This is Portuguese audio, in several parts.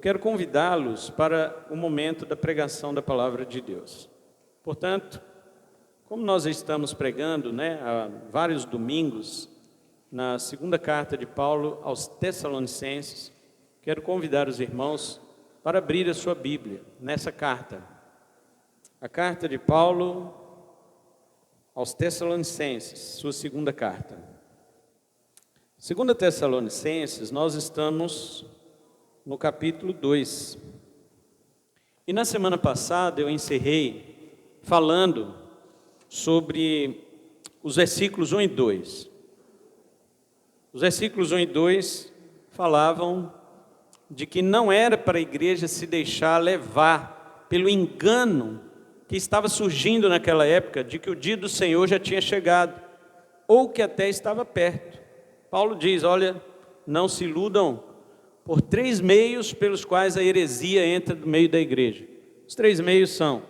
quero convidá-los para o momento da pregação da palavra de Deus. Portanto, como nós estamos pregando, há vários domingos, na segunda carta de Paulo aos Tessalonicenses, quero convidar os irmãos para abrir a sua Bíblia nessa carta. A carta de Paulo aos Tessalonicenses, sua segunda carta. Segunda Tessalonicenses, nós estamos no capítulo 2. E na semana passada eu encerrei falando sobre os versículos 1 e 2. Os versículos 1 e 2 falavam de que não era para a igreja se deixar levar pelo engano que estava surgindo naquela época, de que o dia do Senhor já tinha chegado, ou que até estava perto. Paulo diz, olha, não se iludam por 3 meios pelos quais a heresia entra no meio da igreja. Os 3 meios são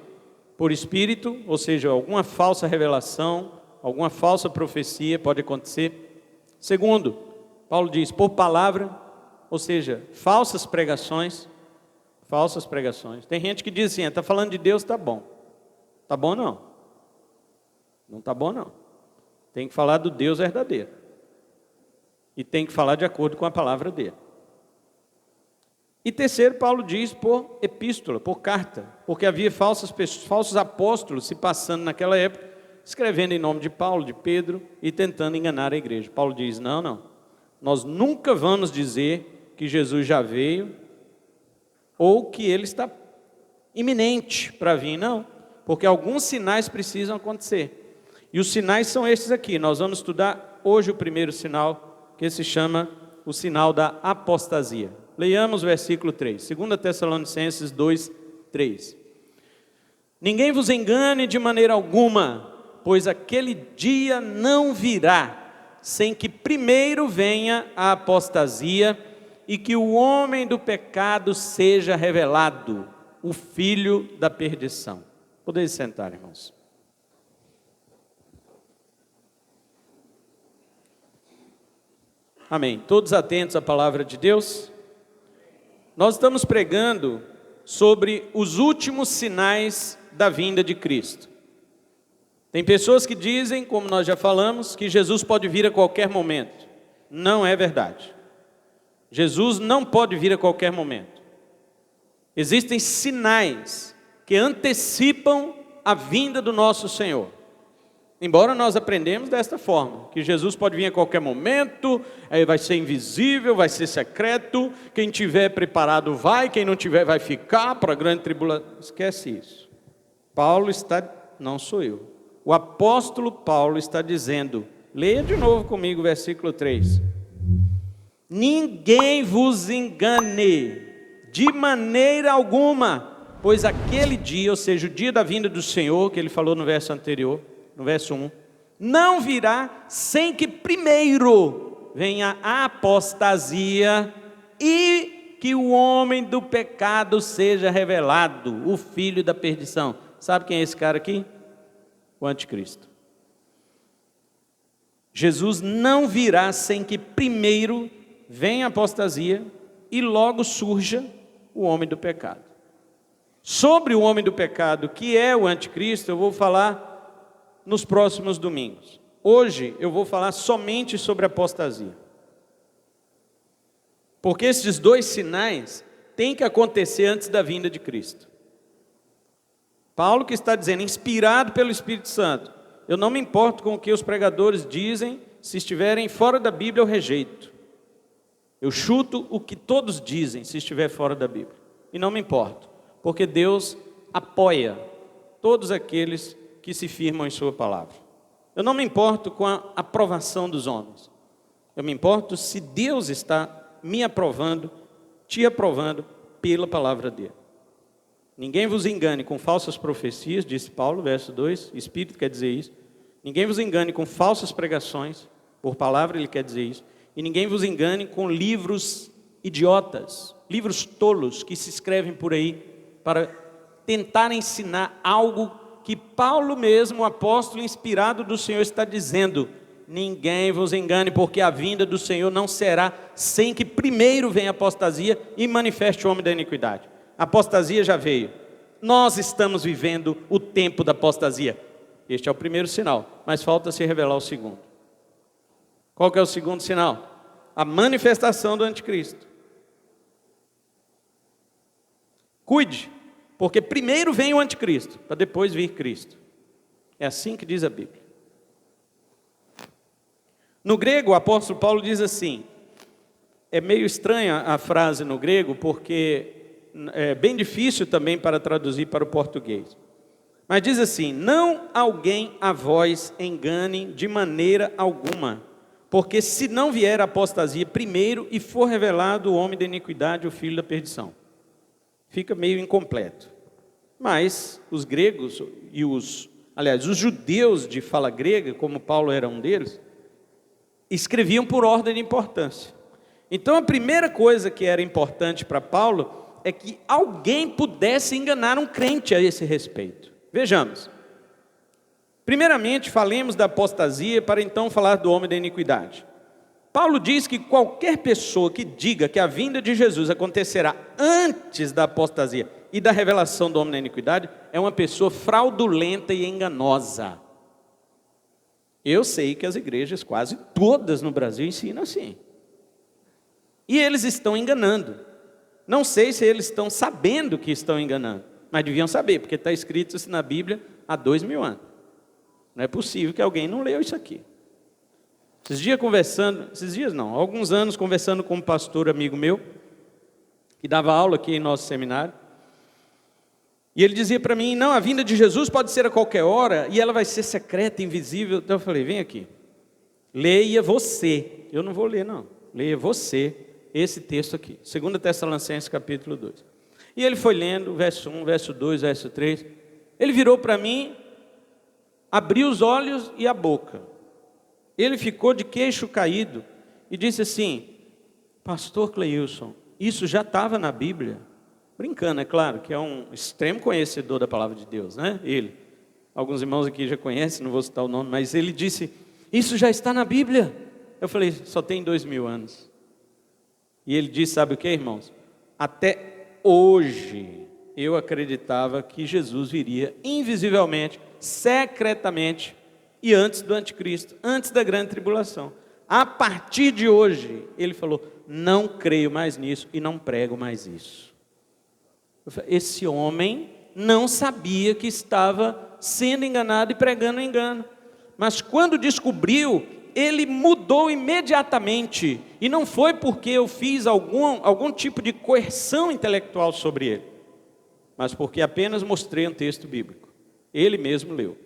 por espírito, ou seja, alguma falsa revelação, alguma falsa profecia pode acontecer. Segundo, Paulo diz, por palavra, ou seja, falsas pregações. Tem gente que diz assim, está falando de Deus, está bom. Está bom não. Não está bom não. Tem que falar do Deus verdadeiro. E tem que falar de acordo com a palavra dele. E terceiro, Paulo diz por epístola, por carta, porque havia falsos apóstolos se passando naquela época, escrevendo em nome de Paulo, de Pedro, e tentando enganar a igreja. Paulo diz, não, nós nunca vamos dizer que Jesus já veio, ou que ele está iminente para vir, não, porque alguns sinais precisam acontecer. E os sinais são estes aqui, nós vamos estudar hoje o primeiro sinal, que se chama o sinal da apostasia. Leiamos o versículo 3, 2 Tessalonicenses 2, 3. Ninguém vos engane de maneira alguma, pois aquele dia não virá, sem que primeiro venha a apostasia e que o homem do pecado seja revelado, o filho da perdição. Podeis sentar, irmãos. Amém. Todos atentos à palavra de Deus? Nós estamos pregando sobre os últimos sinais da vinda de Cristo. Tem pessoas que dizem, como nós já falamos, que Jesus pode vir a qualquer momento. Não é verdade. Jesus não pode vir a qualquer momento. Existem sinais que antecipam a vinda do nosso Senhor. Embora nós aprendemos desta forma, que Jesus pode vir a qualquer momento, vai ser invisível, vai ser secreto, quem tiver preparado vai, quem não tiver vai ficar para a grande tribulação. Esquece isso. Não sou eu. O apóstolo Paulo está dizendo, leia de novo comigo o versículo 3. Ninguém vos engane de maneira alguma, pois aquele dia, ou seja, o dia da vinda do Senhor, que ele falou no verso anterior, no verso 1, não virá sem que primeiro venha a apostasia e que o homem do pecado seja revelado, o filho da perdição. Sabe quem é esse cara aqui? O anticristo. Jesus não virá sem que primeiro venha a apostasia e logo surja o homem do pecado. Sobre o homem do pecado, que é o anticristo, eu vou falar nos próximos domingos. Hoje eu vou falar somente sobre a apostasia. Porque esses 2 sinais têm que acontecer antes da vinda de Cristo. Paulo que está dizendo, inspirado pelo Espírito Santo, eu não me importo com o que os pregadores dizem, se estiverem fora da Bíblia eu rejeito. Eu chuto o que todos dizem, se estiver fora da Bíblia. E não me importo, porque Deus apoia todos aqueles que se firmam em sua palavra. Eu não me importo com a aprovação dos homens. Eu me importo se Deus está me aprovando, te aprovando pela palavra dele. Ninguém vos engane com falsas profecias, disse Paulo, verso 2, Espírito quer dizer isso. Ninguém vos engane com falsas pregações, por palavra ele quer dizer isso. E ninguém vos engane com livros idiotas, livros tolos que se escrevem por aí para tentar ensinar algo que Paulo mesmo, o apóstolo inspirado do Senhor, está dizendo: ninguém vos engane, porque a vinda do Senhor não será sem que primeiro venha a apostasia e manifeste o homem da iniquidade. A apostasia já veio. Nós estamos vivendo o tempo da apostasia. Este é o primeiro sinal, mas falta se revelar o segundo. Qual que é o segundo sinal? A manifestação do anticristo. Cuide, porque primeiro vem o anticristo, para depois vir Cristo. É assim que diz a Bíblia. No grego, o apóstolo Paulo diz assim, é meio estranha a frase no grego, porque é bem difícil também para traduzir para o português. Mas diz assim, não alguém a vós engane de maneira alguma, porque se não vier a apostasia primeiro e for revelado o homem da iniquidade, o filho da perdição. Fica meio incompleto. Mas os gregos e os judeus de fala grega, como Paulo era um deles, escreviam por ordem de importância. Então a primeira coisa que era importante para Paulo é que alguém pudesse enganar um crente a esse respeito. Vejamos. Primeiramente, falemos da apostasia para então falar do homem da iniquidade. Paulo diz que qualquer pessoa que diga que a vinda de Jesus acontecerá antes da apostasia e da revelação do homem da iniquidade é uma pessoa fraudulenta e enganosa. Eu sei que as igrejas quase todas no Brasil ensinam assim. E eles estão enganando. Não sei se eles estão sabendo que estão enganando, mas deviam saber, porque está escrito isso na Bíblia há 2000 anos. Não é possível que alguém não leu isso aqui. Alguns anos conversando com um pastor amigo meu, que dava aula aqui em nosso seminário, e ele dizia para mim, não, a vinda de Jesus pode ser a qualquer hora, e ela vai ser secreta, invisível. Então eu falei, vem aqui, leia você, eu não vou ler não, leia você esse texto aqui, 2 Tessalonicenses capítulo 2. E ele foi lendo, verso 1, verso 2, verso 3, ele virou para mim, abriu os olhos e a boca, ele ficou de queixo caído, e disse assim, pastor Cleilson, isso já estava na Bíblia? Brincando, é claro, que é um extremo conhecedor da palavra de Deus, né? Ele, alguns irmãos aqui já conhecem, não vou citar o nome, mas ele disse, isso já está na Bíblia. Eu falei, só tem 2000 anos. E ele disse, sabe o que, irmãos? Até hoje eu acreditava que Jesus viria invisivelmente, secretamente, e antes do anticristo, antes da grande tribulação. A partir de hoje, ele falou, não creio mais nisso e não prego mais isso. Esse homem não sabia que estava sendo enganado e pregando engano. Mas quando descobriu, ele mudou imediatamente. E não foi porque eu fiz algum tipo de coerção intelectual sobre ele, mas porque apenas mostrei um texto bíblico. Ele mesmo leu.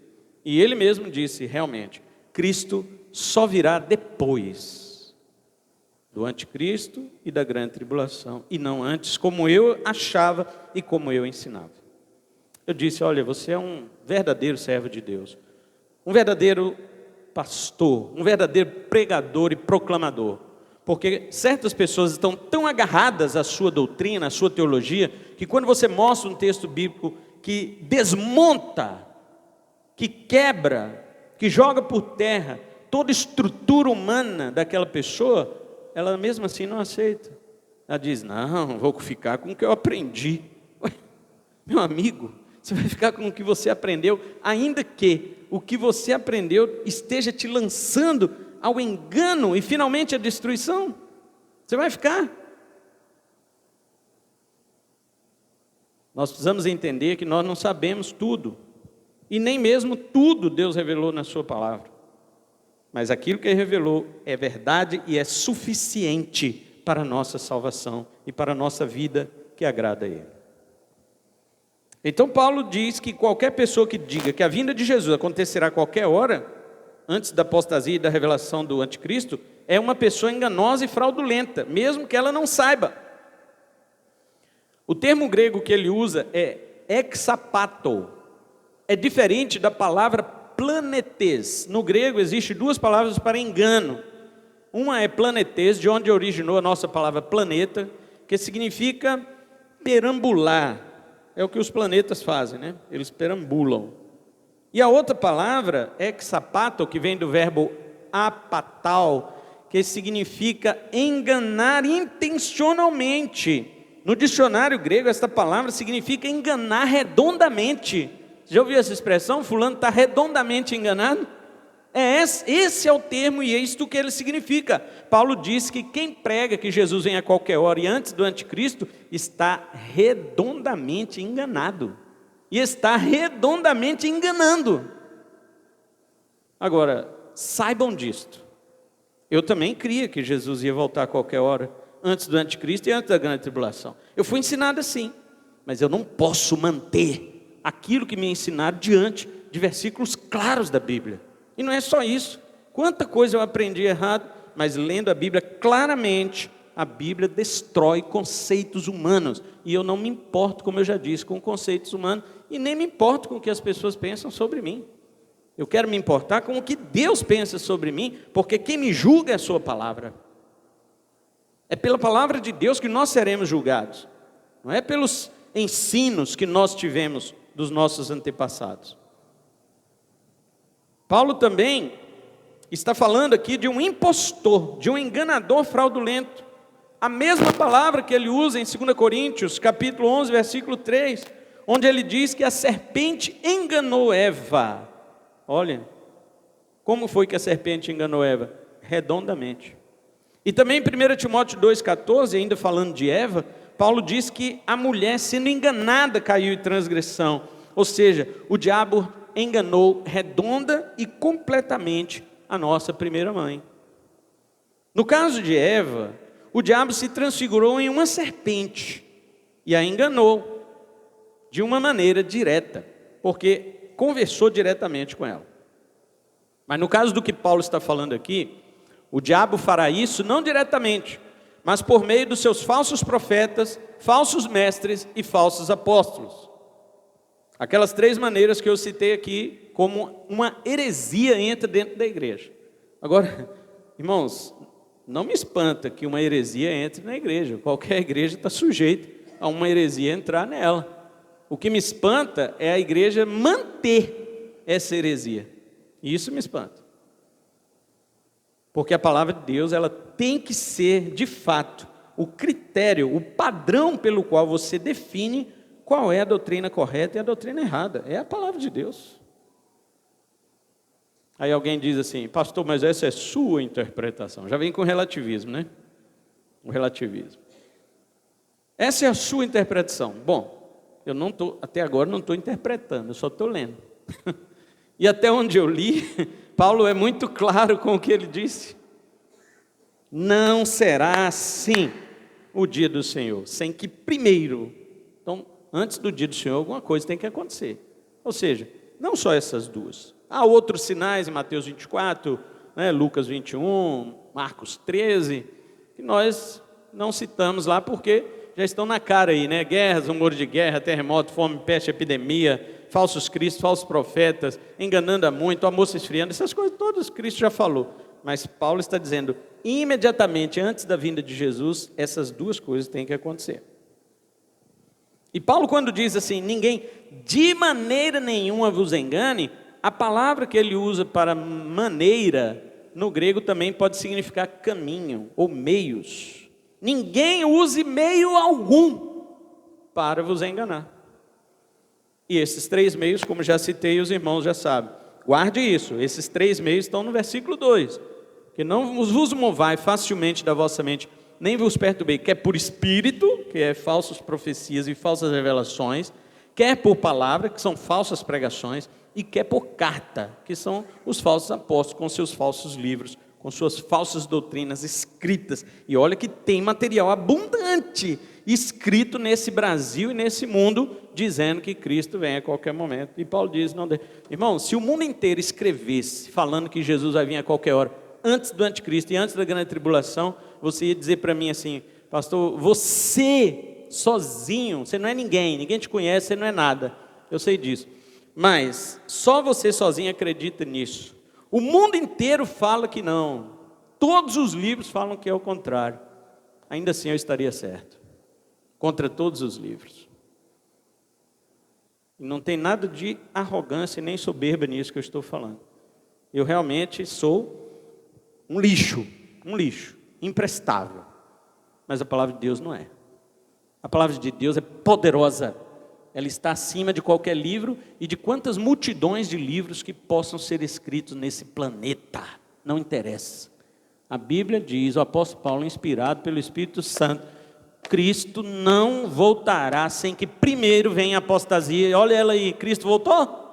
E ele mesmo disse, realmente, Cristo só virá depois do anticristo e da grande tribulação, e não antes, como eu achava e como eu ensinava. Eu disse, olha, você é um verdadeiro servo de Deus, um verdadeiro pastor, um verdadeiro pregador e proclamador, porque certas pessoas estão tão agarradas à sua doutrina, à sua teologia, que quando você mostra um texto bíblico que desmonta, que quebra, que joga por terra toda estrutura humana daquela pessoa, ela mesmo assim não aceita. Ela diz, não, vou ficar com o que eu aprendi. Ué, meu amigo, você vai ficar com o que você aprendeu, ainda que o que você aprendeu esteja te lançando ao engano e finalmente à destruição. Você vai ficar. Nós precisamos entender que nós não sabemos tudo. E nem mesmo tudo Deus revelou na sua palavra. Mas aquilo que Ele revelou é verdade e é suficiente para a nossa salvação e para a nossa vida que agrada a Ele. Então Paulo diz que qualquer pessoa que diga que a vinda de Jesus acontecerá a qualquer hora, antes da apostasia e da revelação do anticristo, é uma pessoa enganosa e fraudulenta, mesmo que ela não saiba. O termo grego que ele usa é exapato. É diferente da palavra planetes. No grego existem duas palavras para engano. Uma é planetes, de onde originou a nossa palavra planeta, que significa perambular. É o que os planetas fazem, né? Eles perambulam. E a outra palavra, exapato, que vem do verbo apatal, que significa enganar intencionalmente. No dicionário grego, esta palavra significa enganar redondamente. Já ouviu essa expressão? Fulano está redondamente enganado? Esse é o termo e é isto que ele significa. Paulo diz que quem prega que Jesus vem a qualquer hora e antes do anticristo, está redondamente enganado. E está redondamente enganando. Agora, saibam disto. Eu também cria que Jesus ia voltar a qualquer hora, antes do anticristo e antes da grande tribulação. Eu fui ensinado assim, mas eu não posso manter aquilo que me ensinaram diante de versículos claros da Bíblia. E não é só isso. Quanta coisa eu aprendi errado, mas lendo a Bíblia claramente, a Bíblia destrói conceitos humanos. E eu não me importo, como eu já disse, com conceitos humanos, e nem me importo com o que as pessoas pensam sobre mim. Eu quero me importar com o que Deus pensa sobre mim, porque quem me julga é a sua palavra. É pela palavra de Deus que nós seremos julgados. Não é pelos ensinos que nós tivemos dos nossos antepassados. Paulo também está falando aqui de um impostor, de um enganador fraudulento. A mesma palavra que ele usa em 2 Coríntios, capítulo 11, versículo 3, onde ele diz que a serpente enganou Eva. Olha, como foi que a serpente enganou Eva? Redondamente. E também em 1 Timóteo 2,14, ainda falando de Eva, Paulo diz que a mulher sendo enganada caiu em transgressão. Ou seja, o diabo enganou redonda e completamente a nossa primeira mãe. No caso de Eva, o diabo se transfigurou em uma serpente e a enganou de uma maneira direta, porque conversou diretamente com ela. Mas no caso do que Paulo está falando aqui, o diabo fará isso não diretamente, mas por meio dos seus falsos profetas, falsos mestres e falsos apóstolos. Aquelas três maneiras que eu citei aqui, como uma heresia entra dentro da igreja. Agora, irmãos, não me espanta que uma heresia entre na igreja. Qualquer igreja está sujeita a uma heresia entrar nela. O que me espanta é a igreja manter essa heresia. Isso me espanta. Porque a palavra de Deus, ela tem que ser, de fato, o critério, o padrão pelo qual você define qual é a doutrina correta e a doutrina errada. É a palavra de Deus. Aí alguém diz assim, pastor, mas essa é sua interpretação. Já vem com relativismo, né? O relativismo. Essa é a sua interpretação. Bom, eu não estou, até agora não estou interpretando, eu só estou lendo. E até onde eu li, Paulo é muito claro com o que ele disse. Não será assim o dia do Senhor, sem que primeiro, então, antes do dia do Senhor, alguma coisa tem que acontecer. Ou seja, não só essas duas. Há outros sinais em Mateus 24, né, Lucas 21, Marcos 13, que nós não citamos lá porque já estão na cara aí, né? Guerras, rumor de guerra, terremoto, fome, peste, epidemia, falsos cristos, falsos profetas, enganando a muito, amor se esfriando, essas coisas todas Cristo já falou. Mas Paulo está dizendo, imediatamente antes da vinda de Jesus, essas duas coisas têm que acontecer. E Paulo, quando diz assim, ninguém de maneira nenhuma vos engane, a palavra que ele usa para maneira, no grego também pode significar caminho ou meios. Ninguém use meio algum para vos enganar. E esses três meios, como já citei, os irmãos já sabem. Guarde isso, esses três meios estão no versículo 2. Que não vos movai facilmente da vossa mente, nem vos perturbei, quer por espírito, que é falsas profecias e falsas revelações, quer por palavra, que são falsas pregações, e quer por carta, que são os falsos apóstolos, com seus falsos livros, com suas falsas doutrinas escritas. E olha que tem material abundante escrito nesse Brasil e nesse mundo, dizendo que Cristo vem a qualquer momento. E Paulo diz, não, irmão, se o mundo inteiro escrevesse, falando que Jesus vai vir a qualquer hora, antes do anticristo e antes da grande tribulação, você ia dizer para mim assim, pastor, você sozinho, você não é ninguém, ninguém te conhece, você não é nada, eu sei disso, mas só você sozinho acredita nisso. O mundo inteiro fala que não, todos os livros falam que é o contrário, ainda assim eu estaria certo, contra todos os livros. E não tem nada de arrogância nem soberba nisso que eu estou falando. Eu realmente sou um lixo, imprestável. Mas a palavra de Deus não é. A palavra de Deus é poderosa. Ela está acima de qualquer livro e de quantas multidões de livros que possam ser escritos nesse planeta. Não interessa. A Bíblia diz, o apóstolo Paulo, inspirado pelo Espírito Santo, Cristo não voltará sem que primeiro venha a apostasia. Olha ela aí, Cristo voltou?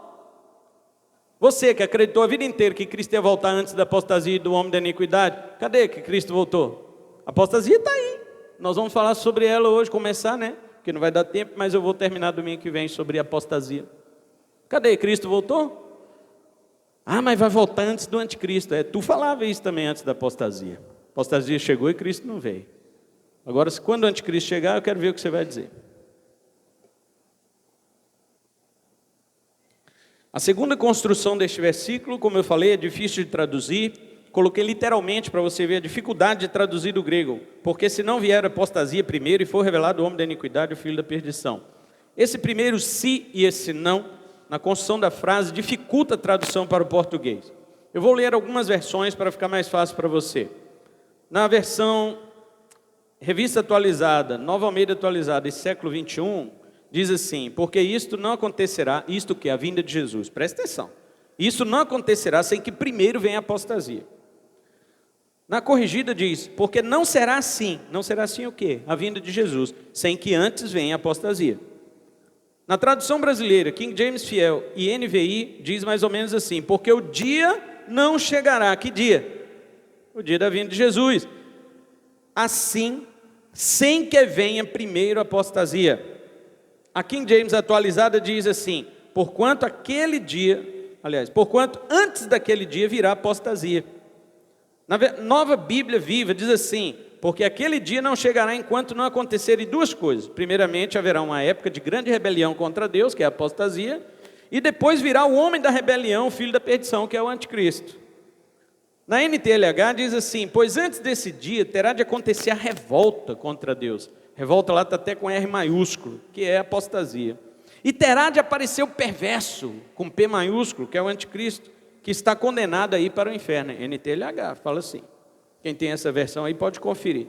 Você que acreditou a vida inteira que Cristo ia voltar antes da apostasia do homem da iniquidade, cadê que Cristo voltou? A apostasia está aí. Nós vamos falar sobre ela hoje, começar, né? Porque não vai dar tempo, mas eu vou terminar domingo que vem sobre a apostasia. Cadê? Cristo voltou? Ah, mas vai voltar antes do anticristo. Tu falava isso também antes da apostasia. A apostasia chegou e Cristo não veio. Agora, quando o anticristo chegar, eu quero ver o que você vai dizer. A segunda construção deste versículo, como eu falei, é difícil de traduzir. Coloquei literalmente para você ver a dificuldade de traduzir do grego. Porque se não vier a apostasia primeiro e for revelado o homem da iniquidade, o filho da perdição. Esse primeiro se e esse não, na construção da frase, dificulta a tradução para o português. Eu vou ler algumas versões para ficar mais fácil para você. Na versão Revista Atualizada, Nova Almeida Atualizada e século 21, diz assim, porque isto não acontecerá, isto que é a vinda de Jesus, presta atenção. Isso não acontecerá sem que primeiro venha a apostasia. Na corrigida diz, porque não será assim o quê? A vinda de Jesus, sem que antes venha a apostasia. Na tradução brasileira, King James Fiel e NVI diz mais ou menos assim, porque o dia não chegará, que dia? O dia da vinda de Jesus. Assim, sem que venha primeiro a apostasia. A King James atualizada diz assim, porquanto antes daquele dia virá a apostasia. Na Nova Bíblia Viva diz assim, porque aquele dia não chegará enquanto não acontecerem duas coisas. Primeiramente, haverá uma época de grande rebelião contra Deus, que é a apostasia, e depois virá o homem da rebelião, o filho da perdição, que é o anticristo. Na NTLH diz assim, pois antes desse dia terá de acontecer a revolta contra Deus. Revolta lá está até com R maiúsculo, que é a apostasia. E terá de aparecer o perverso, com P maiúsculo, que é o anticristo, que está condenado aí para o inferno. NTLH fala assim. Quem tem essa versão aí pode conferir.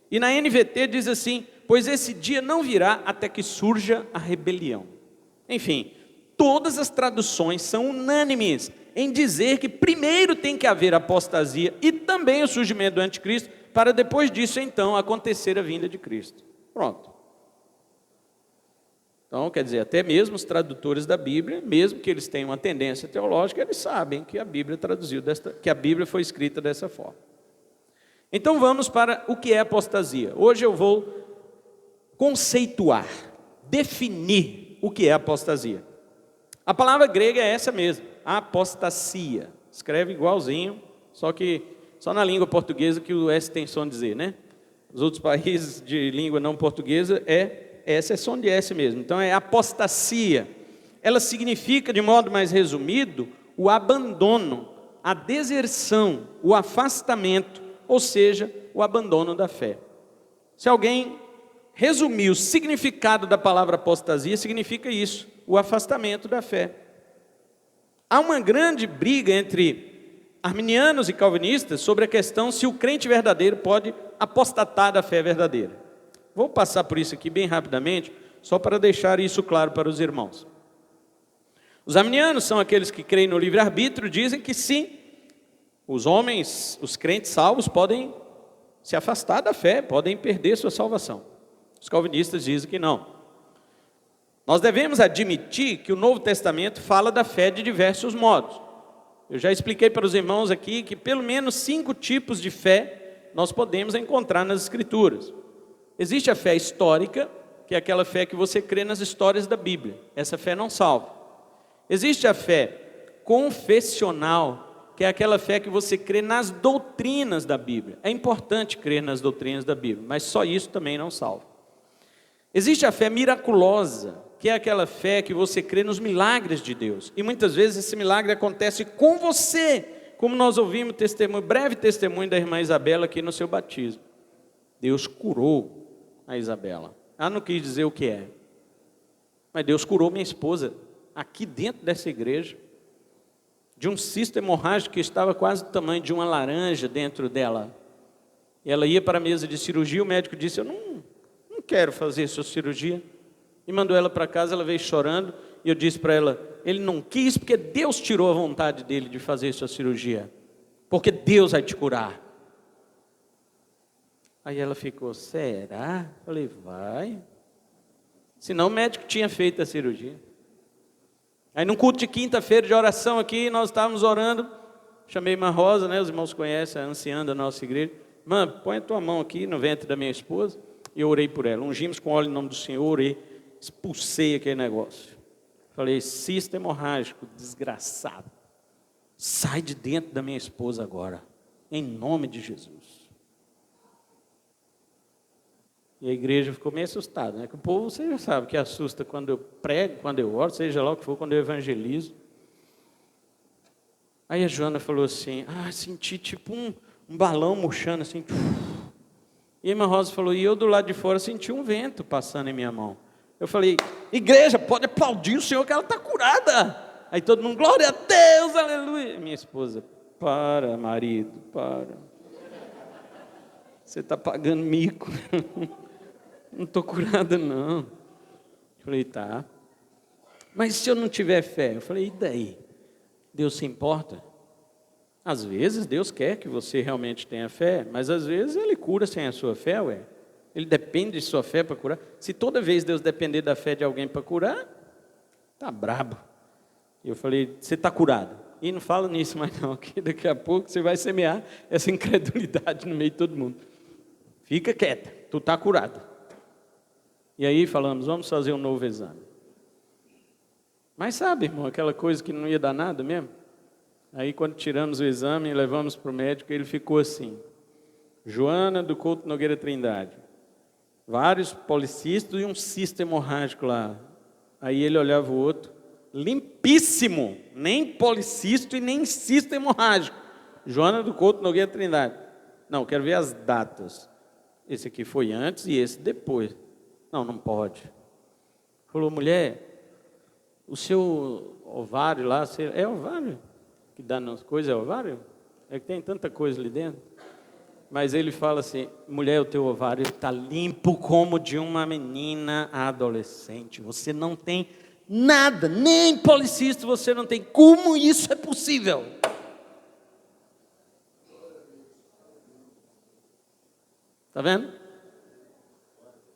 E na NVT diz assim, pois esse dia não virá até que surja a rebelião. Enfim, todas as traduções são unânimes em dizer que primeiro tem que haver apostasia e também o surgimento do anticristo, para depois disso então acontecer a vinda de Cristo. Pronto. Então, quer dizer, até mesmo os tradutores da Bíblia, mesmo que eles tenham uma tendência teológica, eles sabem que a Bíblia que a Bíblia foi escrita dessa forma. Então vamos para o que é apostasia. Hoje eu vou conceituar, definir o que é apostasia. A palavra grega é essa mesmo, apostasia. Escreve igualzinho, só na língua portuguesa que o S tem som de Z, né? Os outros países de língua não portuguesa essa é som de S mesmo. Então é apostasia. Ela significa, de modo mais resumido, o abandono, a deserção, o afastamento, ou seja, o abandono da fé. Se alguém resumir o significado da palavra apostasia, significa isso, o afastamento da fé. Há uma grande briga entre arminianos e calvinistas sobre a questão se o crente verdadeiro pode apostatar da fé verdadeira. Vou passar por isso aqui bem rapidamente, só para deixar isso claro para os irmãos. Os arminianos são aqueles que creem no livre-arbítrio, dizem que sim, os homens, os crentes salvos podem se afastar da fé, podem perder sua salvação. Os calvinistas dizem que não. Nós devemos admitir que o Novo Testamento fala da fé de diversos modos. Eu já expliquei para os irmãos aqui que pelo menos 5 tipos de fé nós podemos encontrar nas Escrituras. Existe a fé histórica, que é aquela fé que você crê nas histórias da Bíblia. Essa fé não salva. Existe a fé confessional, que é aquela fé que você crê nas doutrinas da Bíblia. É importante crer nas doutrinas da Bíblia, mas só isso também não salva. Existe a fé miraculosa, que é aquela fé que você crê nos milagres de Deus. E muitas vezes esse milagre acontece com você, como nós ouvimos breve testemunho da irmã Isabela aqui no seu batismo. Deus curou a Isabela. Ela não quis dizer o que é, mas Deus curou minha esposa aqui dentro dessa igreja de um cisto hemorrágico que estava quase do tamanho de uma laranja dentro dela. E ela ia para a mesa de cirurgia, o médico disse, eu não quero fazer sua cirurgia. E mandou ela para casa, ela veio chorando, e eu disse para ela, ele não quis porque Deus tirou a vontade dele de fazer sua cirurgia. Porque Deus vai te curar. Aí ela ficou, será? Falei, vai. Senão o médico tinha feito a cirurgia. Aí num culto de quinta-feira de oração aqui, nós estávamos orando, chamei a irmã Rosa, né, os irmãos conhecem, a anciã da nossa igreja. Irmã, põe a tua mão aqui no ventre da minha esposa. E eu orei por ela, ungimos com óleo em nome do Senhor, orei, expulsei aquele negócio. Falei, cisto hemorrágico, desgraçado, sai de dentro da minha esposa agora, em nome de Jesus. E a igreja ficou meio assustada, né? Que o povo, você já sabe, que assusta quando eu prego, quando eu oro, seja lá o que for, quando eu evangelizo. Aí a Joana falou assim, senti tipo um balão murchando assim. E a irmã Rosa falou, e eu do lado de fora senti um vento passando em minha mão. Eu falei, igreja, pode aplaudir o Senhor que ela está curada. Aí todo mundo, glória a Deus, aleluia. Minha esposa, para marido, para. Você está pagando mico. Não estou curada não. Eu falei, tá. Mas se eu não tiver fé? Eu falei, e daí? Deus se importa? Às vezes Deus quer que você realmente tenha fé, mas às vezes Ele cura sem a sua fé, ué. Ele depende de sua fé para curar. Se toda vez Deus depender da fé de alguém para curar, tá brabo. E eu falei, você está curado? E não fala nisso mais não, que daqui a pouco você vai semear essa incredulidade no meio de todo mundo. Fica quieta, tu está curado. E aí falamos, vamos fazer um novo exame. Mas sabe, irmão, aquela coisa que não ia dar nada mesmo? Aí quando tiramos o exame e levamos para o médico, ele ficou assim, Joana do Couto Nogueira Trindade, vários policistos e um cisto hemorrágico lá. Aí ele olhava o outro, limpíssimo, nem policisto e nem cisto hemorrágico. Joana do Couto Nogueira Trindade. Não, quero ver as datas. Esse aqui foi antes e esse depois. Não pode. Falou, mulher, o seu ovário lá, é ovário? Que dá nas coisas, é ovário? É que tem tanta coisa ali dentro. Mas ele fala assim, mulher, o teu ovário está limpo como de uma menina adolescente. Você não tem nada, nem policista você não tem. Como isso é possível? Está vendo?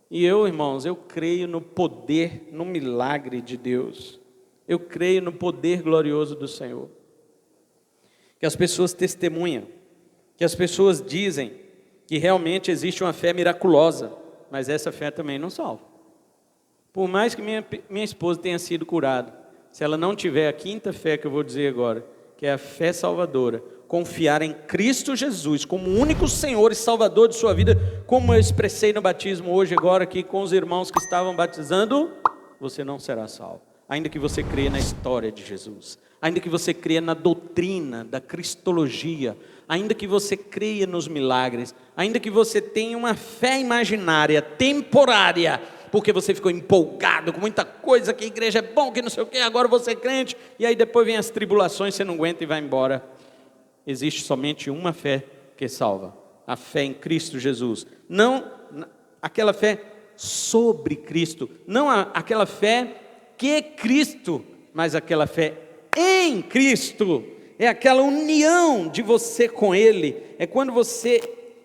E eu, irmãos, eu creio no poder, no milagre de Deus. Eu creio no poder glorioso do Senhor. Que as pessoas testemunham, que as pessoas dizem que realmente existe uma fé miraculosa, mas essa fé também não salva. Por mais que minha esposa tenha sido curada, se ela não tiver a quinta fé que eu vou dizer agora, que é a fé salvadora, confiar em Cristo Jesus como o único Senhor e Salvador de sua vida, como eu expressei no batismo hoje, agora aqui com os irmãos que estavam batizando, você não será salvo. Ainda que você creia na história de Jesus, ainda que você creia na doutrina da cristologia, ainda que você creia nos milagres, ainda que você tenha uma fé imaginária, temporária, porque você ficou empolgado com muita coisa, que a igreja é bom, que não sei o que, agora você é crente, e aí depois vem as tribulações, você não aguenta e vai embora. Existe somente uma fé que salva, a fé em Cristo Jesus. Não aquela fé sobre Cristo, não aquela fé que Cristo, mas aquela fé em Cristo. É aquela união de você com Ele, é quando você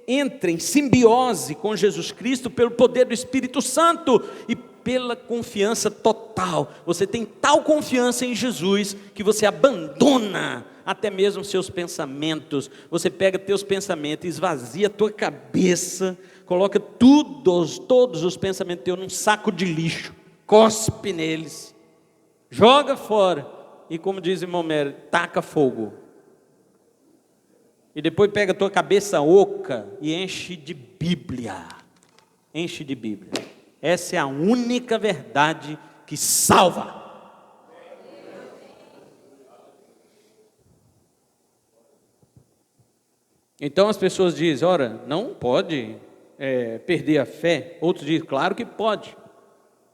entra em simbiose com Jesus Cristo pelo poder do Espírito Santo e pela confiança total. Você tem tal confiança em Jesus que você abandona até mesmo seus pensamentos. Você pega teus pensamentos, esvazia a tua cabeça, coloca todos os pensamentos teus num saco de lixo, cospe neles, joga fora e, como diz o irmão Mério, taca fogo. E depois pega a tua cabeça oca e enche de Bíblia. Enche de Bíblia. Essa é a única verdade que salva. Então as pessoas dizem, ora, não pode perder a fé. Outros dizem, claro que pode.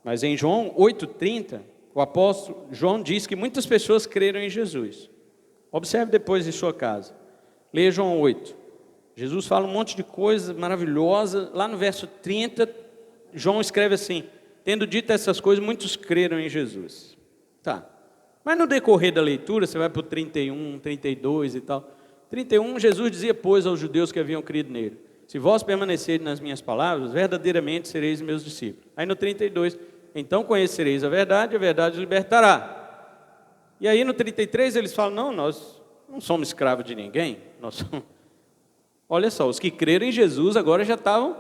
Mas em João 8,30, o apóstolo João diz que muitas pessoas creram em Jesus, Observe depois em sua casa. Leia João 8. Jesus fala um monte de coisa maravilhosa. Lá no verso 30, João escreve assim: tendo dito essas coisas, muitos creram em Jesus. Tá. Mas no decorrer da leitura, você vai para o 31, 32 e tal. 31, Jesus dizia, pois, aos judeus que haviam crido nele: se vós permanecerdes nas minhas palavras, verdadeiramente sereis meus discípulos. Aí no 32, então conhecereis a verdade os libertará. E aí no 33 eles falam, não, nós não somos escravos de ninguém. Nós somos... Olha só, os que creram em Jesus agora já estavam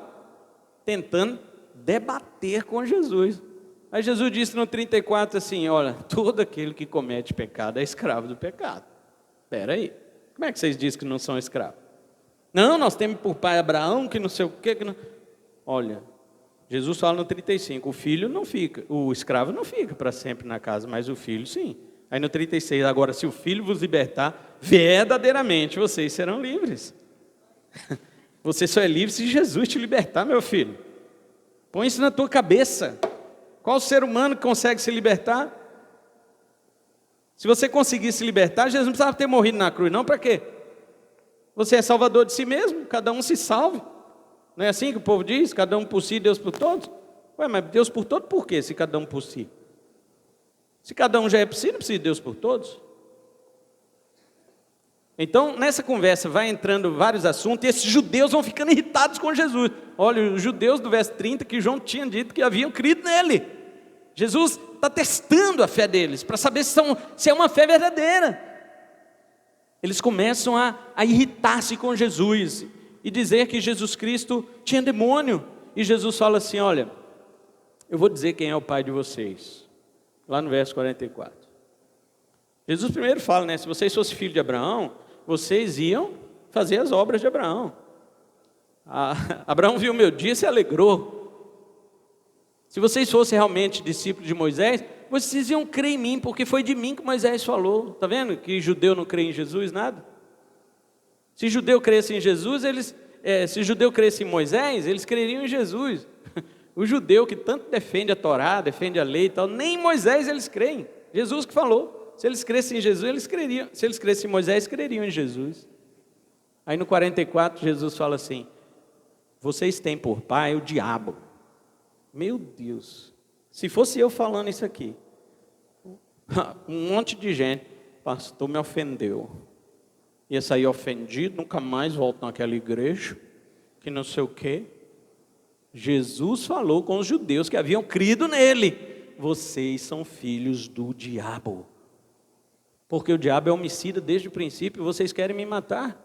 tentando debater com Jesus. Aí Jesus disse no 34 assim, olha, todo aquele que comete pecado é escravo do pecado. Espera aí, como é que vocês dizem que não são escravos? Não, nós temos por pai Abraão, que não sei o quê. Que não... Olha, Jesus fala no 35, o filho não fica, o escravo não fica para sempre na casa, mas o filho sim. Aí no 36, agora se o filho vos libertar, verdadeiramente vocês serão livres. Você só é livre se Jesus te libertar, meu filho. Põe isso na tua cabeça. Qual ser humano que consegue se libertar? Se você conseguir se libertar, Jesus não precisava ter morrido na cruz, não, para quê? Você é salvador de si mesmo, cada um se salve. Não é assim que o povo diz? Cada um por si, Deus por todos? Ué, mas Deus por todos por quê, se cada um por si? Se cada um já é por si, não precisa de Deus por todos? Então, nessa conversa vai entrando vários assuntos, e esses judeus vão ficando irritados com Jesus. Olha, os judeus do verso 30, que João tinha dito que haviam crido nele. Jesus está testando a fé deles, para saber se é uma fé verdadeira. Eles começam a irritar-se com Jesus, e dizer que Jesus Cristo tinha demônio. E Jesus fala assim, olha, eu vou dizer quem é o pai de vocês. Lá no verso 44. Jesus primeiro fala, né? Se vocês fossem filhos de Abraão, vocês iam fazer as obras de Abraão. Abraão viu o meu dia e se alegrou. Se vocês fossem realmente discípulos de Moisés, vocês iam crer em mim, porque foi de mim que Moisés falou. Está vendo que judeu não crê em Jesus, nada? Se judeu cresce em Jesus, se judeu cresce em Moisés, eles creriam em Jesus. O judeu que tanto defende a Torá, defende a lei e tal, nem em Moisés eles creem. Jesus que falou. Se eles crescem em Jesus, eles creriam. Se eles crescem em Moisés, creriam em Jesus. Aí no 44, Jesus fala assim, vocês têm por pai o diabo. Meu Deus, se fosse eu falando isso aqui, um monte de gente, pastor me ofendeu. Ia sair ofendido, nunca mais volto naquela igreja, que não sei o quê. Jesus falou com os judeus que haviam crido nele, vocês são filhos do diabo. Porque o diabo é homicida desde o princípio, e vocês querem me matar.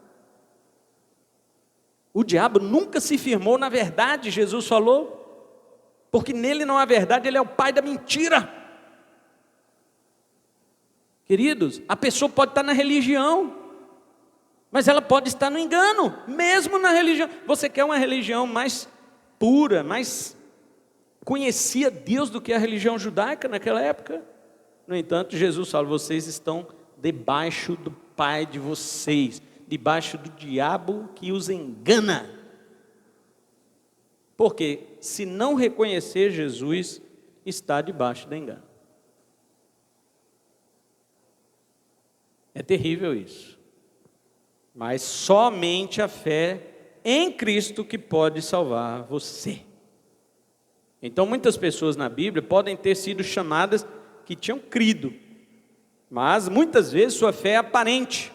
O diabo nunca se firmou na verdade, Jesus falou, porque nele não há verdade, ele é o pai da mentira. Queridos, a pessoa pode estar na religião, mas ela pode estar no engano, mesmo na religião. Você quer uma religião mais pura, mais conhecia Deus do que a religião judaica naquela época? No entanto, Jesus fala, vocês estão debaixo do pai de vocês, debaixo do diabo que os engana. Porque se não reconhecer Jesus, está debaixo do engano. É terrível isso. Mas somente a fé em Cristo que pode salvar você. Então muitas pessoas na Bíblia podem ter sido chamadas que tinham crido, mas muitas vezes sua fé é aparente,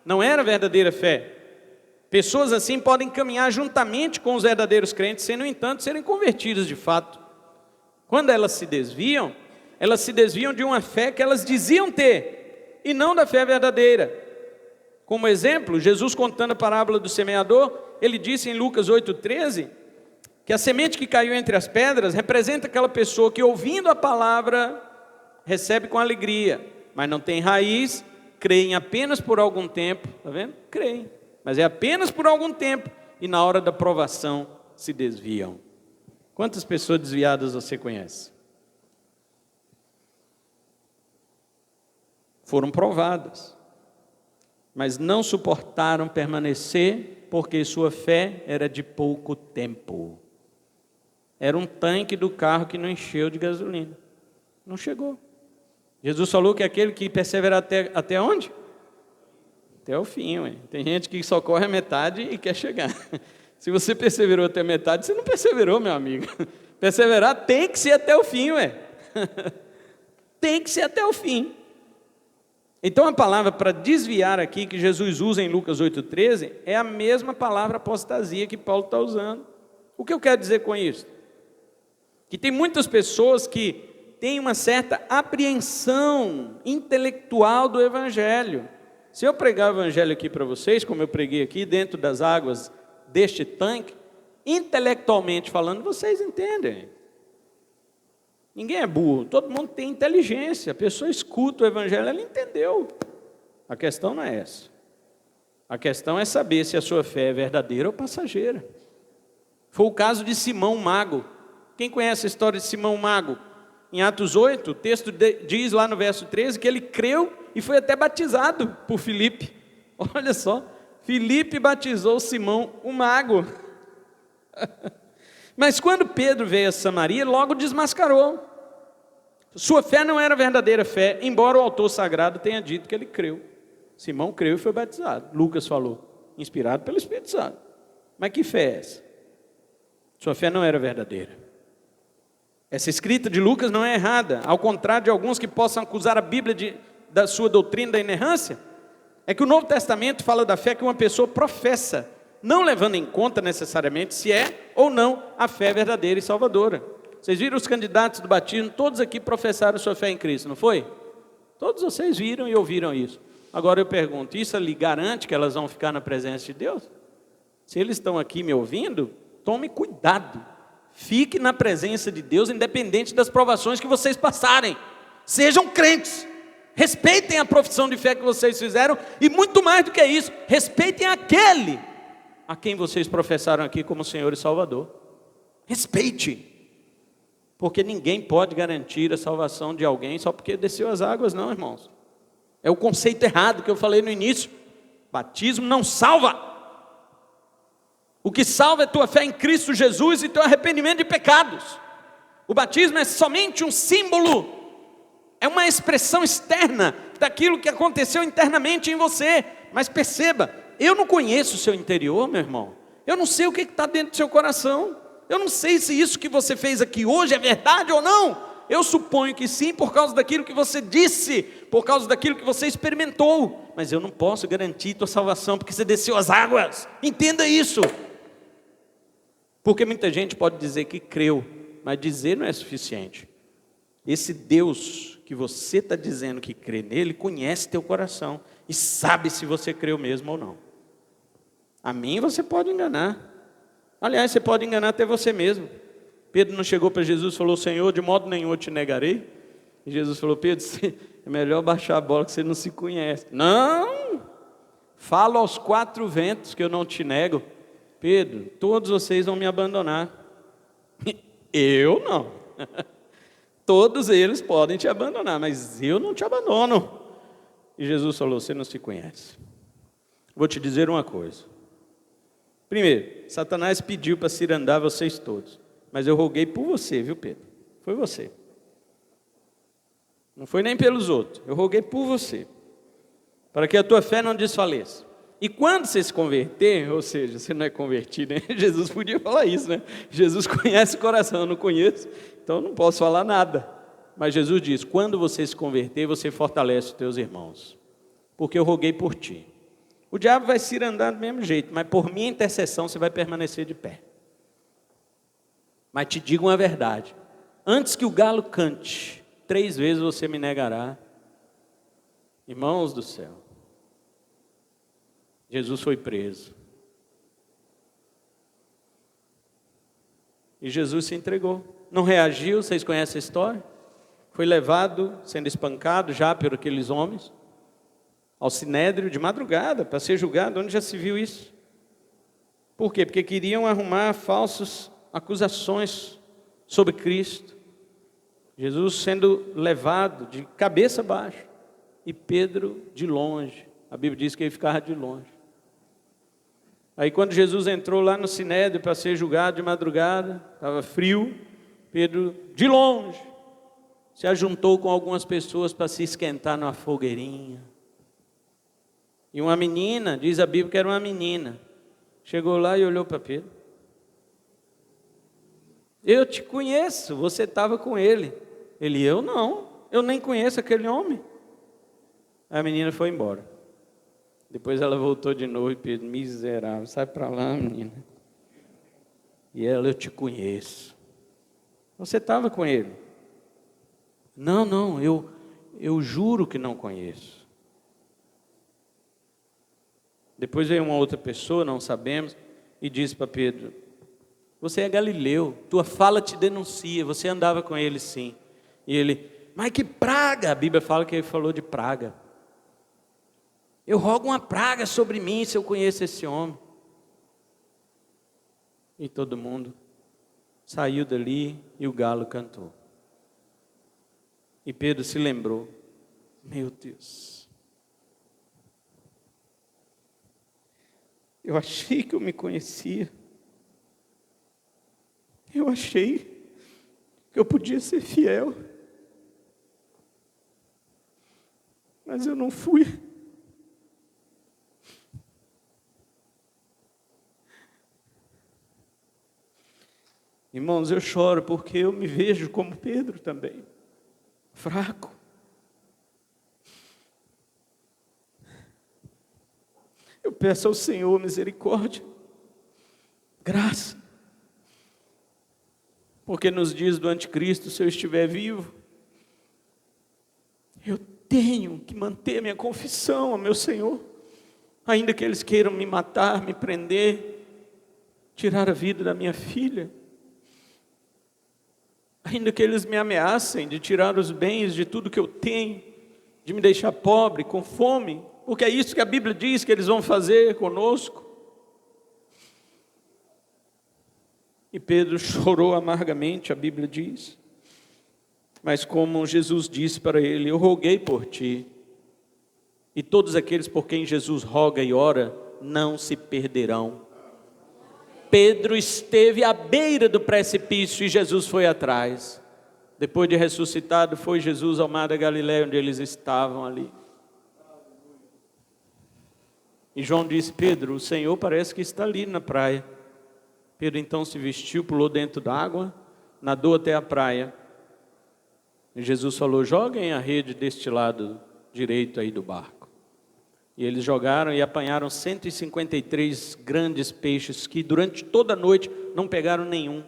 não era verdadeira fé. Pessoas assim podem caminhar juntamente com os verdadeiros crentes, sem no entanto serem convertidas de fato. Quando elas se desviam de uma fé que elas diziam ter, e não da fé verdadeira. Como exemplo, Jesus contando a parábola do semeador, ele disse em Lucas 8,13, que a semente que caiu entre as pedras representa aquela pessoa que ouvindo a palavra, recebe com alegria, mas não tem raiz, creem apenas por algum tempo, está vendo? Creem, mas é apenas por algum tempo, e na hora da provação se desviam. Quantas pessoas desviadas você conhece? Foram provadas, mas não suportaram permanecer, porque sua fé era de pouco tempo. Era um tanque do carro que não encheu de gasolina, não chegou. Jesus falou que aquele que perseverar até onde? Até o fim, ué. Tem gente que só corre a metade e quer chegar. Se você perseverou até a metade, você não perseverou, meu amigo. Perseverar tem que ser até o fim, ué. Tem que ser até o fim. Então a palavra para desviar aqui, que Jesus usa em Lucas 8,13, é a mesma palavra apostasia que Paulo está usando. O que eu quero dizer com isso? Que tem muitas pessoas que têm uma certa apreensão intelectual do Evangelho. Se eu pregar o Evangelho aqui para vocês, como eu preguei aqui, dentro das águas deste tanque, intelectualmente falando, vocês entendem. Ninguém é burro, todo mundo tem inteligência. A pessoa escuta o Evangelho, ela entendeu. A questão não é essa. A questão é saber se a sua fé é verdadeira ou passageira. Foi o caso de Simão Mago. Quem conhece a história de Simão Mago? Em Atos 8, o texto diz lá no verso 13 que ele creu e foi até batizado por Filipe. Olha só, Filipe batizou Simão o Mago. Mas quando Pedro veio a Samaria, logo desmascarou. Sua fé não era verdadeira fé, embora o autor sagrado tenha dito que ele creu. Simão creu e foi batizado. Lucas falou, inspirado pelo Espírito Santo. Mas que fé é essa? Sua fé não era verdadeira. Essa escrita de Lucas não é errada, ao contrário de alguns que possam acusar a Bíblia da sua doutrina da inerrância. É que o Novo Testamento fala da fé que uma pessoa professa, não levando em conta necessariamente se é ou não a fé verdadeira e salvadora. Vocês viram os candidatos do batismo, todos aqui professaram sua fé em Cristo, não foi? Todos vocês viram e ouviram isso. Agora eu pergunto, isso lhe garante que elas vão ficar na presença de Deus? Se eles estão aqui me ouvindo, tome cuidado. Fique na presença de Deus, independente das provações que vocês passarem. Sejam crentes. Respeitem a profissão de fé que vocês fizeram. E muito mais do que isso, respeitem aquele a quem vocês professaram aqui como Senhor e Salvador. Respeite. Porque ninguém pode garantir a salvação de alguém só porque desceu as águas, não, irmãos. É o conceito errado que eu falei no início. Batismo não salva. O que salva é tua fé em Cristo Jesus e teu arrependimento de pecados. O batismo é somente um símbolo, é uma expressão externa daquilo que aconteceu internamente em você. Mas perceba, eu não conheço o seu interior, meu irmão. Eu não sei o que está dentro do seu coração. Eu não sei se isso que você fez aqui hoje é verdade ou não. Eu suponho que sim, por causa daquilo que você disse, por causa daquilo que você experimentou. Mas eu não posso garantir tua salvação porque você desceu as águas. Entenda isso. Porque muita gente pode dizer que creu, mas dizer não é suficiente. Esse Deus que você está dizendo que crê nele, conhece teu coração e sabe se você creu mesmo ou não. A mim você pode enganar. Aliás, você pode enganar até você mesmo. Pedro não chegou para Jesus e falou, Senhor, de modo nenhum eu te negarei. E Jesus falou, Pedro, é melhor baixar a bola que você não se conhece. Não, falo aos quatro ventos que eu não te nego. Pedro, todos vocês vão me abandonar. Eu não. Todos eles podem te abandonar, mas eu não te abandono. E Jesus falou, você não se conhece. Vou te dizer uma coisa. Primeiro, Satanás pediu para cirandar vocês todos. Mas eu roguei por você, viu, Pedro? Foi você. Não foi nem pelos outros. Eu roguei por você. Para que a tua fé não desfaleça. E quando você se converter, ou seja, você não é convertido, hein? Jesus podia falar isso, né? Jesus conhece o coração, eu não conheço, então não posso falar nada. Mas Jesus diz, quando você se converter, você fortalece os teus irmãos. Porque eu roguei por ti. O diabo vai se andar do mesmo jeito, mas por minha intercessão você vai permanecer de pé. Mas te digo uma verdade, antes que o galo cante, 3 vezes você me negará. Irmãos do céu. Jesus foi preso. E Jesus se entregou. Não reagiu, vocês conhecem a história? Foi levado, sendo espancado já por aqueles homens, ao sinédrio de madrugada, para ser julgado. Onde já se viu isso? Por quê? Porque queriam arrumar falsas acusações sobre Cristo. Jesus sendo levado de cabeça baixa. E Pedro de longe. A Bíblia diz que ele ficava de longe. Aí quando Jesus entrou lá no sinédrio para ser julgado de madrugada, estava frio, Pedro de longe se ajuntou com algumas pessoas para se esquentar numa fogueirinha. E uma menina, diz a Bíblia que era uma menina, chegou lá e olhou para Pedro. Eu te conheço, você estava com ele. Ele, eu não, eu nem conheço aquele homem. A menina foi embora. Depois ela voltou de novo e Pedro, miserável, sai para lá, menina. E ela, eu te conheço. Você estava com ele? Não, eu juro que não conheço. Depois veio uma outra pessoa, não sabemos, e disse para Pedro, você é galileu, tua fala te denuncia, você andava com ele sim. E ele, mas que praga, a Bíblia fala que ele falou de praga. Eu rogo uma praga sobre mim se eu conheço esse homem. E todo mundo saiu dali e o galo cantou. E Pedro se lembrou, meu Deus, eu achei que eu me conhecia. Eu achei que eu podia ser fiel. Mas eu não fui. Irmãos, eu choro porque eu me vejo como Pedro também, fraco. Eu peço ao Senhor misericórdia, graça. Porque nos dias do anticristo, se eu estiver vivo, eu tenho que manter minha confissão ao meu Senhor, ainda que eles queiram me matar, me prender, tirar a vida da minha filha, ainda que eles me ameacem de tirar os bens de tudo que eu tenho, de me deixar pobre, com fome, porque é isso que a Bíblia diz que eles vão fazer conosco. E Pedro chorou amargamente, a Bíblia diz. Mas como Jesus disse para ele, eu roguei por ti. E todos aqueles por quem Jesus roga e ora, não se perderão. Pedro esteve à beira do precipício e Jesus foi atrás. Depois de ressuscitado, foi Jesus ao mar da Galileia, onde eles estavam ali. E João disse, Pedro, o Senhor parece que está ali na praia. Pedro então se vestiu, pulou dentro da água, nadou até a praia. E Jesus falou, joguem a rede deste lado direito aí do barco. E eles jogaram e apanharam 153 grandes peixes, que durante toda a noite não pegaram nenhum.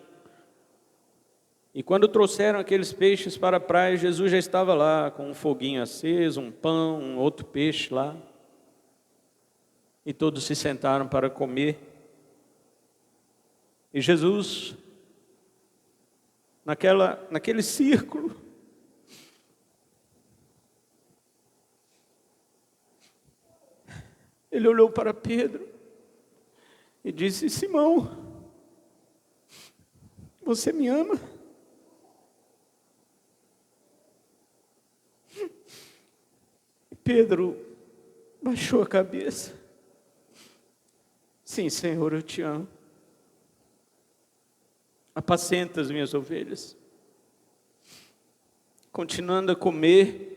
E quando trouxeram aqueles peixes para a praia, Jesus já estava lá, com um foguinho aceso, um pão, um outro peixe lá. E todos se sentaram para comer. E Jesus, naquele círculo, ele olhou para Pedro e disse, Simão, você me ama? E Pedro baixou a cabeça. Sim, Senhor, eu te amo. Apacenta as minhas ovelhas. Continuando a comer,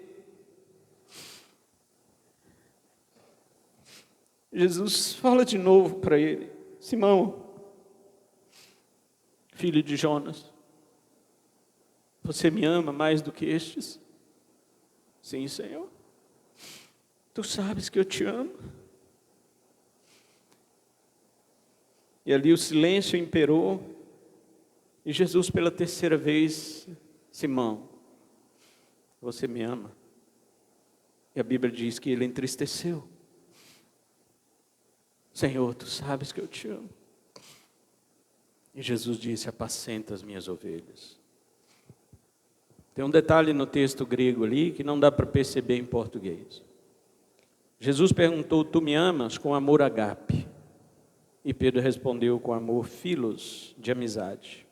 Jesus fala de novo para ele, Simão, filho de Jonas, você me ama mais do que estes? Sim, Senhor. Tu sabes que eu te amo. E ali o silêncio imperou. E Jesus pela terceira vez, Simão, você me ama? E a Bíblia diz que ele entristeceu. Senhor, tu sabes que eu te amo. E Jesus disse, apacenta as minhas ovelhas. Tem um detalhe no texto grego ali que não dá para perceber em português. Jesus perguntou, tu me amas com amor agape? E Pedro respondeu com amor filos, de amizade.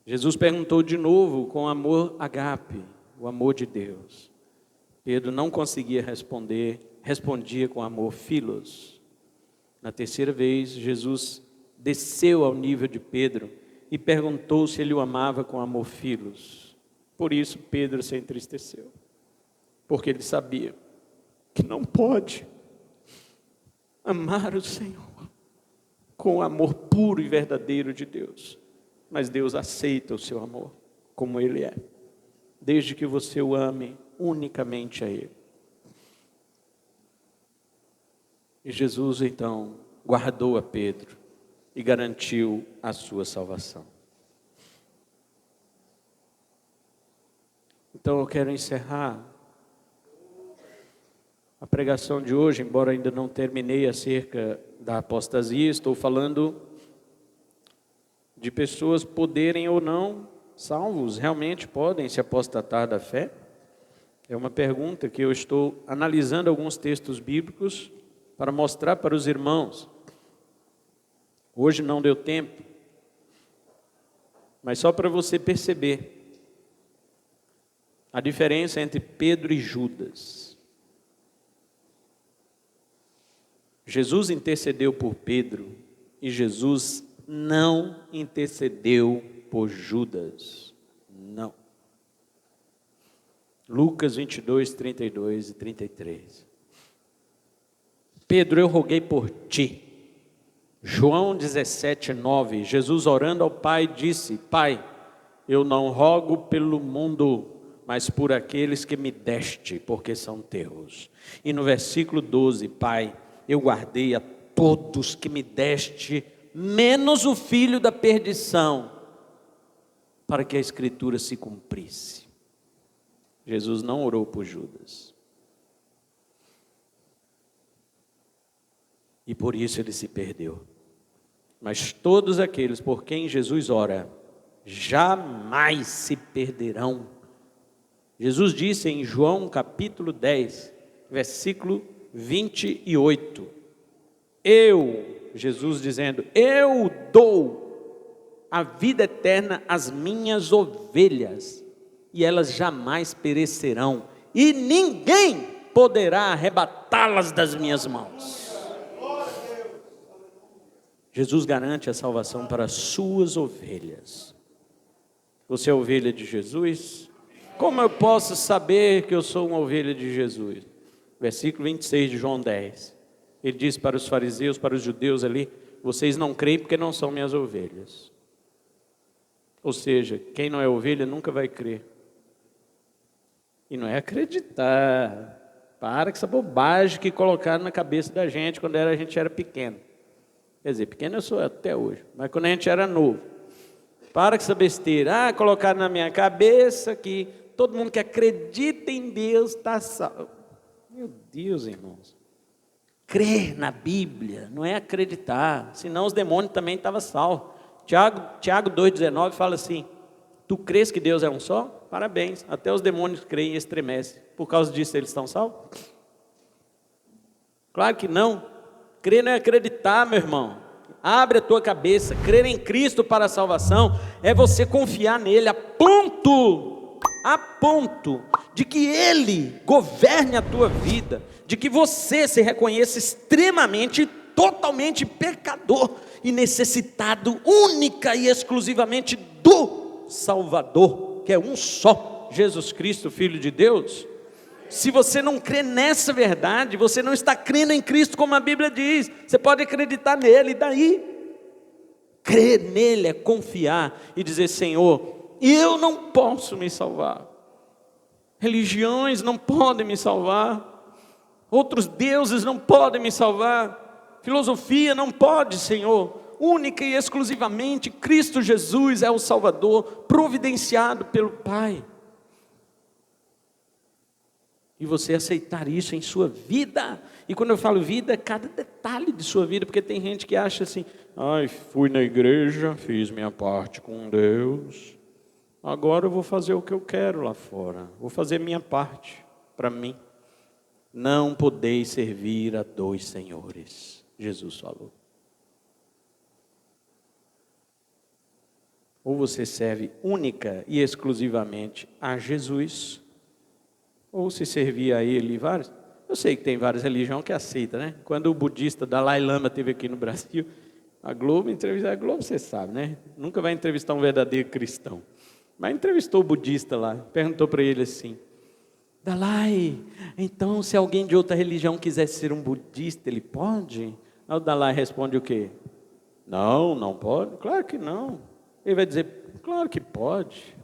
Jesus perguntou de novo com amor agape, o amor de Deus. Pedro não conseguia responder, respondia com amor filos. Na terceira vez, Jesus desceu ao nível de Pedro e perguntou se ele o amava com amor filos. Por isso Pedro se entristeceu, porque ele sabia que não pode amar o Senhor com o amor puro e verdadeiro de Deus. Mas Deus aceita o seu amor como Ele é, desde que você o ame unicamente a Ele. E Jesus então guardou a Pedro e garantiu a sua salvação. Então eu quero encerrar a pregação de hoje, embora ainda não terminei acerca da apostasia. Estou falando de pessoas poderem ou não, salvos, realmente podem se apostatar da fé? É uma pergunta que eu estou analisando alguns textos bíblicos para mostrar para os irmãos. Hoje não deu tempo, mas só para você perceber a diferença entre Pedro e Judas. Jesus intercedeu por Pedro e Jesus não intercedeu por Judas. Não. Lucas 22, 32 e 33. Pedro, eu roguei por ti. João 17, 9. Jesus orando ao Pai disse: Pai, eu não rogo pelo mundo, mas por aqueles que me deste, porque são teus. E no versículo 12, Pai, eu guardei a todos que me deste, menos o filho da perdição, para que a Escritura se cumprisse. Jesus não orou por Judas. E por isso ele se perdeu. Mas todos aqueles por quem Jesus ora, jamais se perderão. Jesus disse em João capítulo 10, versículo 28. Jesus dizendo, eu dou a vida eterna às minhas ovelhas, e elas jamais perecerão, e ninguém poderá arrebatá-las das minhas mãos. Jesus garante a salvação para as suas ovelhas. Você é ovelha de Jesus? Como eu posso saber que eu sou uma ovelha de Jesus? Versículo 26 de João 10. Ele diz para os fariseus, para os judeus ali: vocês não creem porque não são minhas ovelhas. Ou seja, quem não é ovelha nunca vai crer. E não é acreditar. Para com essa bobagem que colocaram na cabeça da gente quando a gente era pequeno. Quer dizer, pequeno eu sou até hoje, mas quando a gente era novo. Para com essa besteira. Colocaram na minha cabeça que todo mundo que acredita em Deus está salvo. Meu Deus, irmãos. Crer na Bíblia não é acreditar, senão os demônios também estavam salvos. Tiago 2,19 fala assim: tu crês que Deus é um só? Parabéns, até os demônios creem e estremecem. Por causa disso eles estão salvos? Claro que não. Crer não é acreditar, meu irmão. Abre a tua cabeça. Crer em Cristo para a salvação é você confiar nele a ponto de que Ele governe a tua vida, de que você se reconheça extremamente, totalmente pecador e necessitado única e exclusivamente do Salvador, que é um só, Jesus Cristo, Filho de Deus. Se você não crê nessa verdade, você não está crendo em Cristo como a Bíblia diz. Você pode acreditar nele, e daí? Crer nele é confiar e dizer: Senhor, eu não posso me salvar. Religiões não podem me salvar. Outros deuses não podem me salvar. Filosofia não pode, Senhor. Única e exclusivamente Cristo Jesus é o Salvador, providenciado pelo Pai. E você aceitar isso em sua vida. E quando eu falo vida, é cada detalhe de sua vida. Porque tem gente que acha assim: fui na igreja, fiz minha parte com Deus, agora eu vou fazer o que eu quero lá fora. Vou fazer minha parte para mim. Não podeis servir a dois senhores, Jesus falou. Ou você serve única e exclusivamente a Jesus, ou se servir a ele vários. Eu sei que tem várias religiões que aceitam, né? Quando o budista Dalai Lama esteve aqui no Brasil, a Globo você sabe, né? Nunca vai entrevistar um verdadeiro cristão. Mas entrevistou o budista lá, perguntou para ele assim: Dalai, então se alguém de outra religião quiser ser um budista, ele pode? Aí o Dalai responde o quê? Não, não pode. Claro que não. Ele vai dizer, claro que pode.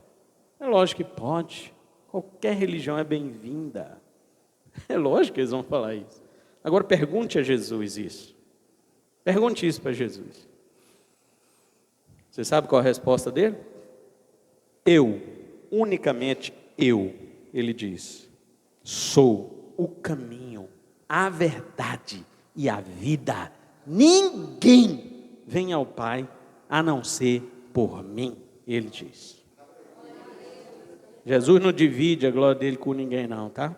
É lógico que pode. Qualquer religião é bem-vinda. É lógico que eles vão falar isso. Agora pergunte a Jesus isso. Pergunte isso para Jesus. Você sabe qual a resposta dele? Eu, unicamente eu, ele diz, sou o caminho, a verdade e a vida. Ninguém vem ao Pai a não ser por mim, ele diz. Jesus não divide a glória dele com ninguém não, tá?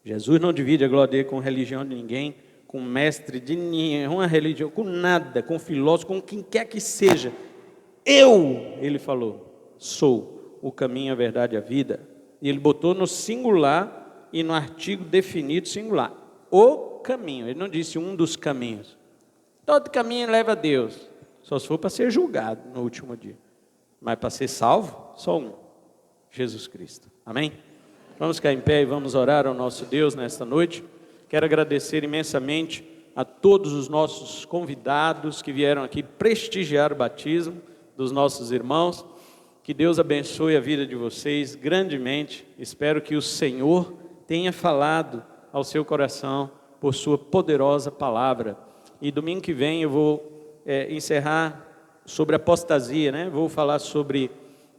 Jesus não divide a glória dele com religião de ninguém, com mestre de nenhuma religião, com nada, com filósofo, com quem quer que seja. Ele falou, sou o caminho, a verdade e a vida. E ele botou no singular e no artigo definido singular. O caminho, ele não disse um dos caminhos. Todo caminho leva a Deus, só se for para ser julgado no último dia. Mas para ser salvo, só um, Jesus Cristo. Amém? Vamos ficar em pé e vamos orar ao nosso Deus nesta noite. Quero agradecer imensamente a todos os nossos convidados que vieram aqui prestigiar o batismo dos nossos irmãos. Que Deus abençoe a vida de vocês grandemente. Espero que o Senhor tenha falado ao seu coração por sua poderosa palavra. E domingo que vem eu vou encerrar sobre apostasia, né? Vou falar sobre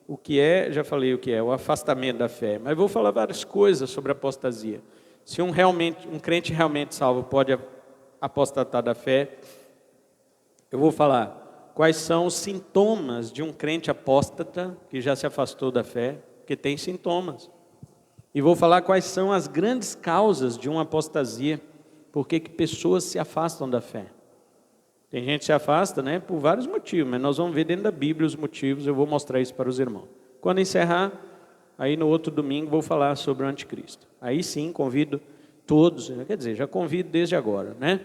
o que é, já falei o que é, o afastamento da fé. Mas vou falar várias coisas sobre apostasia. Se um crente realmente salvo pode apostatar da fé, eu vou falar quais são os sintomas de um crente apóstata que já se afastou da fé, porque tem sintomas. E vou falar quais são as grandes causas de uma apostasia, porque que pessoas se afastam da fé. Tem gente que se afasta, né, por vários motivos, mas nós vamos ver dentro da Bíblia os motivos, eu vou mostrar isso para os irmãos. Quando encerrar, aí no outro domingo vou falar sobre o anticristo. Aí sim, convido todos, quer dizer, já convido desde agora, né?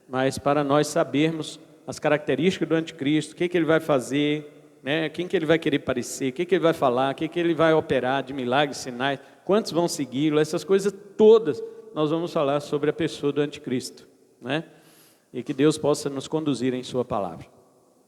Mas para nós sabermos as características do anticristo, o que ele vai fazer, né? Quem que ele vai querer parecer, o que ele vai falar, o que ele vai operar de milagres, sinais, quantos vão segui-lo, essas coisas todas nós vamos falar sobre a pessoa do anticristo, né? E que Deus possa nos conduzir em sua palavra.